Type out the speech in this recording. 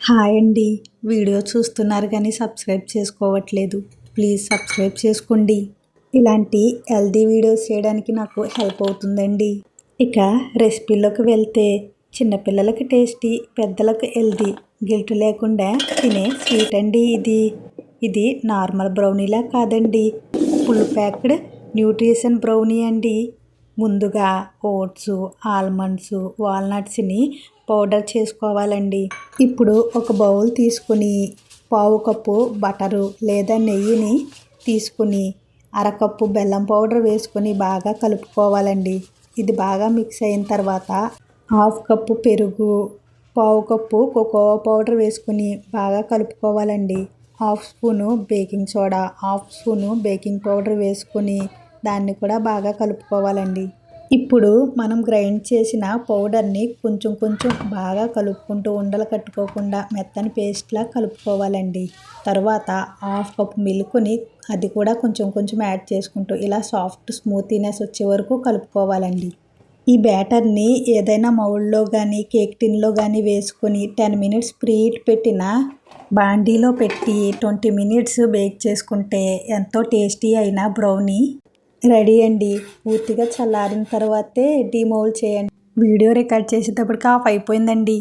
Hi అండి. Video చూస్తున్నారు కానీ సబ్స్క్రైబ్ చేసుకోవట్లేదు. ప్లీజ్ సబ్స్క్రైబ్ చేసుకోండి. ఇలాంటి హెల్తీ వీడియోస్ చేయడానికి నాకు హెల్ప్ అవుతుందండి. ఇక రెసిపీలోకి వెళ్తే చిన్నపిల్లలకి టేస్టీ, పెద్దలకు హెల్తీ, గిల్ట్ లేకుండా తినే స్వీట్ అండి ఇది నార్మల్ బ్రౌనీలా కాదండి, ఫుల్ ప్యాక్డ్ న్యూట్రిషన్ బ్రౌనీ అండి. ముందుగా ఓట్స్, ఆల్మండ్స్, వాల్నట్స్ని పౌడర్ చేసుకోవాలండి. ఇప్పుడు ఒక బౌల్ తీసుకుని పావు కప్పు బటరు లేదా నెయ్యిని తీసుకుని అరకప్పు బెల్లం పౌడర్ వేసుకొని బాగా కలుపుకోవాలండి. ఇది బాగా మిక్స్ అయిన తర్వాత హాఫ్ కప్పు పెరుగు, పావు కప్పు కోకోవా పౌడర్ వేసుకుని బాగా కలుపుకోవాలండి. Half spoon baking soda, half spoon baking powder వేసుకొని దాన్ని కూడా బాగా కలుపుకోవాలండి. ఇప్పుడు మనం గ్రైండ్ చేసిన పౌడర్ని కొంచెం కొంచెం బాగా కలుపుకుంటూ ఉండలు కట్టుకోకుండా మెత్తని పేస్ట్లా కలుపుకోవాలండి. తర్వాత హాఫ్ కప్ మిల్క్ని అది కూడా కొంచెం కొంచెం యాడ్ చేసుకుంటూ ఇలా సాఫ్ట్ స్మూతీనెస్ వచ్చే వరకు కలుపుకోవాలండి. ఈ బ్యాటర్ని ఏదైనా మౌల్డ్లో కానీ కేక్ టిన్లో కానీ వేసుకొని 10 మినిట్స్ ప్రీహీట్ పెట్టిన బాండీలో పెట్టి 20 మినిట్స్ బేక్ చేసుకుంటే ఎంతో టేస్టీ అయిన బ్రౌనీ రెడీ అండి. పూర్తిగా చల్లారిన తర్వాతే డీమౌల్డ్ చేయండి. వీడియో రికార్డ్ చేసేటప్పటికి ఆఫ్ అయిపోయిందండి.